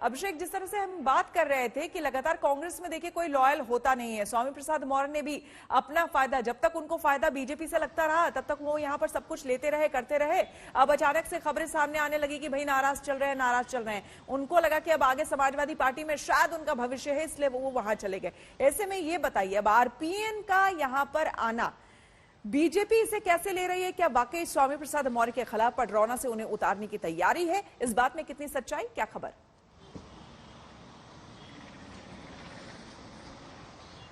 अभिषेक, जिस तरह से हम बात कर रहे थे कि लगातार कांग्रेस में देखिए कोई लॉयल होता नहीं है। स्वामी प्रसाद मौर्य ने भी अपना फायदा, जब तक उनको फायदा बीजेपी से लगता रहा तब तक वो यहाँ पर सब कुछ लेते रहे, करते रहे। अब अचानक से खबरें सामने आने लगी कि भाई नाराज चल रहे हैं, नाराज चल रहे हैं। उनको लगा कि अब आगे समाजवादी पार्टी में शायद उनका भविष्य है, इसलिए वो वहां चले गए। ऐसे में ये बताइए, अब आरपीएन का यहाँ पर आना बीजेपी इसे कैसे ले रही है? क्या वाकई स्वामी प्रसाद मौर्य के खिलाफ पडरौना से उन्हें उतारने की तैयारी है? इस बात में कितनी सच्चाई, क्या खबर?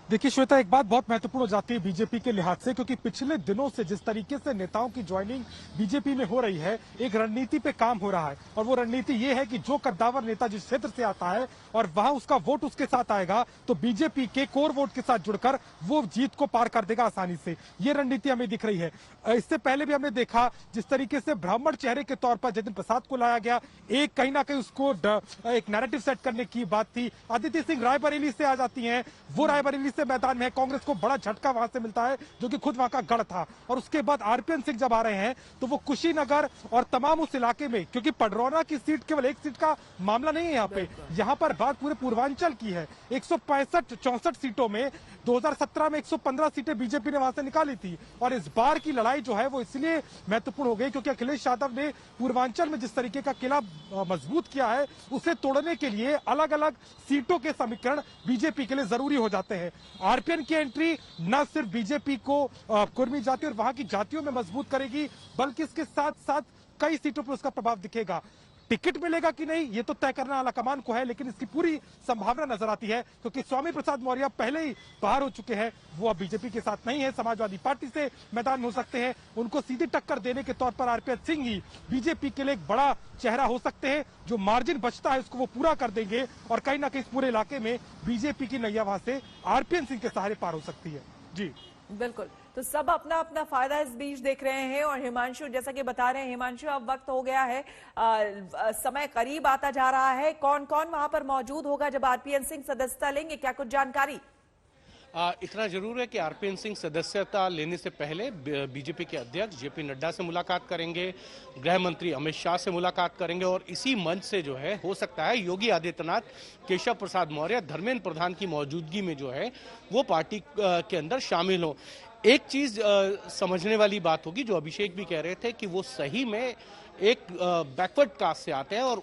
देखिए श्वेता, एक बात बहुत महत्वपूर्ण हो जाती है बीजेपी के लिहाज से, क्योंकि पिछले दिनों से जिस तरीके से नेताओं की ज्वाइनिंग बीजेपी में हो रही है, एक रणनीति पे काम हो रहा है। और वो रणनीति ये है कि जो कद्दावर नेता जिस क्षेत्र से आता है और वहां उसका वोट उसके साथ आएगा, तो बीजेपी के कोर वोट के साथ जुड़कर वो जीत को पार कर देगा आसानी से। ये रणनीति हमें दिख रही है। इससे पहले भी हमने देखा जिस तरीके से ब्राह्मण चेहरे के तौर पर जतिन प्रसाद को लाया गया, एक कहीं ना कहीं उसको एक नैरेटिव सेट करने की बात थी। आदित्य सिंह रायबरेली से आ जाती हैं, वो रायबरेली से मैदान में कांग्रेस को बड़ा झटका वहां से मिलता है, जो कि खुद वहां का गढ़ था। और उसके बाद आरपीएन सिंह जब आ रहे हैं तो वो कुशीनगर और तमाम उस इलाके में, क्योंकि पडरौना की सीट केवल एक सीट का मामला नहीं है यहाँ पर बात पूरे पूर्वांचल की है। 165-64 सीटों में 2017 में 115 सीटें बीजेपी ने वहां से निकाली थी। और इस बार की लड़ाई जो है वो इसलिए महत्वपूर्ण हो गई क्योंकि अखिलेश यादव ने पूर्वांचल में जिस तरीके का किला मजबूत किया है, उसे तोड़ने के लिए अलग अलग सीटों के समीकरण बीजेपी के लिए जरूरी हो जाते हैं। आरपीएन की एंट्री न सिर्फ बीजेपी को कुर्मी जाति और वहां की जातियों में मजबूत करेगी, बल्कि इसके साथ साथ कई सीटों पर उसका प्रभाव दिखेगा। टिकट मिलेगा कि नहीं ये तो तय करना आलाकमान को है, लेकिन इसकी पूरी संभावना नजर आती है क्योंकि स्वामी प्रसाद मौर्य पहले ही बाहर हो चुके हैं। वो अब बीजेपी के साथ नहीं है, समाजवादी पार्टी से मैदान में हो सकते हैं। उनको सीधी टक्कर देने के तौर पर आरपीएन सिंह ही बीजेपी के लिए एक बड़ा चेहरा हो सकते हैं। जो मार्जिन बचता है उसको वो पूरा कर देंगे और कहीं ना कहीं पूरे इलाके में बीजेपी की नैया वहां से आरपीएन सिंह के सहारे पार हो सकती है। जी बिल्कुल, तो सब अपना अपना फायदा इस बीच देख रहे हैं। और हिमांशु, जैसा कि बता रहे हैं, हिमांशु अब वक्त हो गया है, समय करीब आता जा रहा है। कौन कौन वहां पर मौजूद होगा जब आरपीएन सिंह सदस्यता लेंगे, क्या कुछ जानकारी? इतना जरूर है कि आरपीएन सिंह सदस्यता लेने से पहले बीजेपी के अध्यक्ष जेपी नड्डा से मुलाकात करेंगे, गृह मंत्री अमित शाह से मुलाकात करेंगे और इसी मंच से जो है हो सकता है योगी आदित्यनाथ, केशव प्रसाद मौर्य, धर्मेंद्र प्रधान की मौजूदगी में जो है वो पार्टी के अंदर शामिल हो। एक चीज समझने वाली बात होगी, जो अभिषेक भी कह रहे थे कि वो सही में एक बैकवर्ड कास्ट से आते हैं और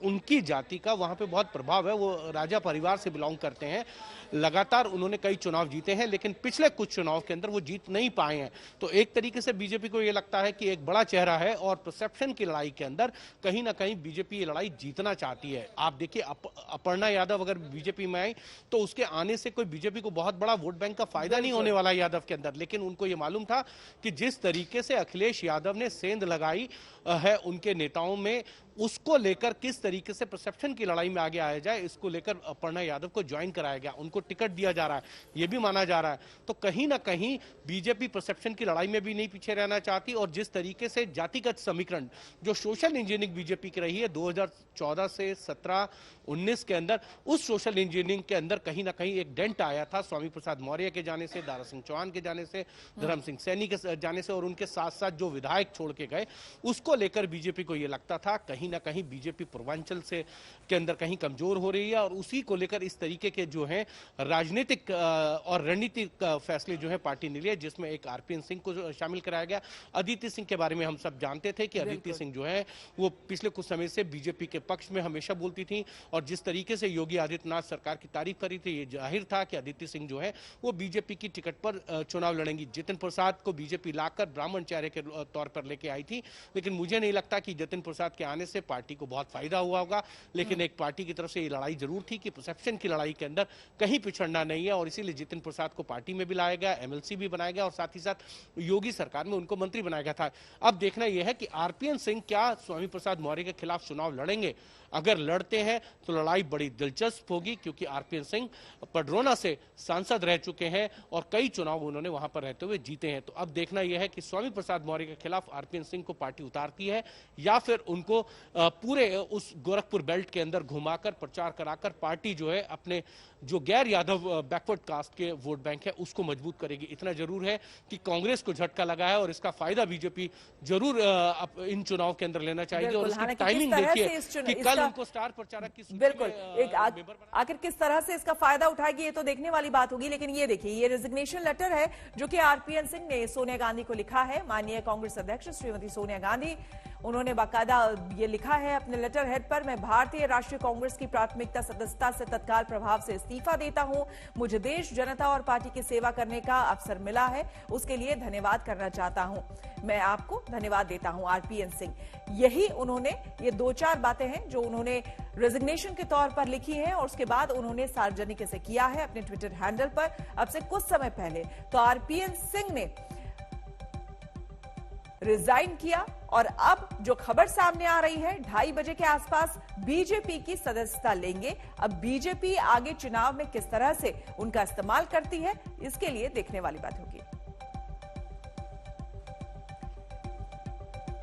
उनकी जाति का वहां पे बहुत प्रभाव है। वो राजा परिवार से बिलोंग करते हैं। लगातार उन्होंने कई चुनाव जीते हैं, लेकिन पिछले कुछ चुनाव के अंदर वो जीत नहीं पाए हैं। तो एक तरीके से बीजेपी को ये लगता है कि एक बड़ा चेहरा है और परसेप्शन की लड़ाई के अंदर कहीं ना कहीं बीजेपी ये लड़ाई जीतना चाहती है। आप देखिए, अपर्णा यादव अगर बीजेपी में आई तो उसके आने से कोई बीजेपी को बहुत बड़ा वोट बैंक का फायदा नहीं होने वाला यादव के अंदर, लेकिन उनको ये मालूम था कि जिस तरीके से अखिलेश यादव ने सेंध लगाई है उनके नेताओं में, उसको लेकर किस तरीके से परसेप्शन की लड़ाई में आगे आया जाए, इसको लेकर अपर्णा यादव को ज्वाइन कराया गया, उनको टिकट दिया जा रहा है, यह भी माना जा रहा है। तो कहीं ना कहीं बीजेपी परसेप्शन की लड़ाई में भी नहीं पीछे रहना चाहती और जिस तरीके से जातिगत समीकरण जो सोशल इंजीनियरिंग बीजेपी की रही है 2014 से 17-19 के अंदर, उस सोशल इंजीनियरिंग के अंदर कहीं ना कहीं एक डेंट आया था स्वामी प्रसाद मौर्य के जाने से, दारा सिंह चौहान के जाने से, धर्म सिंह सैनी के जाने से और उनके साथ साथ जो विधायक छोड़ के गए, उसको लेकर बीजेपी को यह लगता था कहीं ना कहीं बीजेपी पूर्वांचल से के अंदर कहीं कमजोर हो रही है और उसी को लेकर इस तरीके के जो हैं राजनीतिक और रणनीतिक फैसले जो है पार्टी ने लिए, जिसमें एक आरपीएन सिंह को शामिल कराया गया। अदिति सिंह के बारे में हम सब जानते थे कि अदिति सिंह जो है वो पिछले कुछ समय से बीजेपी के पक्ष में हमेशा बोलती थी और जिस तरीके से योगी आदित्यनाथ सरकार की तारीफ करी थी, ये जाहिर था कि अदिति सिंह जो है वो बीजेपी की टिकट पर चुनाव लड़ेंगी। जतिन प्रसाद को बीजेपी लाकर ब्राह्मण चेहरे के तौर पर लेके आई थी, लेकिन मुझे नहीं लगता कि जतिन प्रसाद के आने से पार्टी को बहुत फायदा हुआ होगा। लेकिन एक पार्टी की तरफ से ये लड़ाई जरूर थी कि परसेप्शन की लड़ाई के अंदर कहीं पिछड़ना नहीं है और इसीलिए जतिन प्रसाद को पार्टी में भी लाया गया, एमएलसी भी बनाया गया और साथ ही साथ योगी सरकार में उनको मंत्री बनाया गया था। अब देखना यह है कि आरपीएन सिंह क्या स्वामी प्रसाद मौर्य के खिलाफ चुनाव लड़ेंगे। अगर लड़ते हैं तो लड़ाई बड़ी दिलचस्प होगी क्योंकि आरपीएन सिंह पडरौना से सांसद रह चुके हैं और कई चुनाव उन्होंने वहां पर रहते हुए जीते हैं। तो अब देखना यह है कि स्वामी प्रसाद मौर्य के खिलाफ आरपीएन सिंह को पार्टी उतारती है या फिर उनको पूरे उस गोरखपुर बेल्ट के अंदर घुमाकर प्रचार कराकर पार्टी जो है अपने जो गैर यादव बैकवर्ड कास्ट के वोट बैंक है उसको मजबूत करेगी। इतना जरूर है कि कांग्रेस को झटका लगा है और इसका फायदा बीजेपी जरूर इन चुनाव के अंदर लेना चाहिए और इसकी टाइमिंग देखिए कि कल इसका उनको स्टार प्रचारक की सूची बिल्कुल में, एक आखिर किस तरह से इसका फायदा उठाएगी ये तो देखने वाली बात होगी। लेकिन ये देखिए, ये रेजिग्नेशन लेटर है जो कि आरपीएन सिंह ने सोनिया गांधी को लिखा है। माननीय कांग्रेस अध्यक्ष श्रीमती सोनिया गांधी, उन्होंने बाकायदा ये लिखा है अपने लेटर हेड पर, मैं भारतीय राष्ट्रीय कांग्रेस की प्राथमिकता सदस्यता से तत्काल प्रभाव से इस्तीफा देता हूं। मुझे देश, जनता और पार्टी की सेवा करने का अवसर मिला है, उसके लिए धन्यवाद करना चाहता हूं। मैं आपको धन्यवाद देता हूं, आरपीएन सिंह। यही उन्होंने, ये 2-4 बातें हैं जो उन्होंने रेजिग्नेशन के तौर पर लिखी हैं और उसके बाद उन्होंने सार्वजनिक इसे किया है अपने ट्विटर हैंडल पर अब से कुछ समय पहले। तो आरपीएन सिंह ने रिजाइन किया और अब जो खबर सामने आ रही है 2:30 बजे के आसपास बीजेपी की सदस्यता लेंगे। अब बीजेपी आगे चुनाव में किस तरह से उनका इस्तेमाल करती है, इसके लिए देखने वाली बात होगी।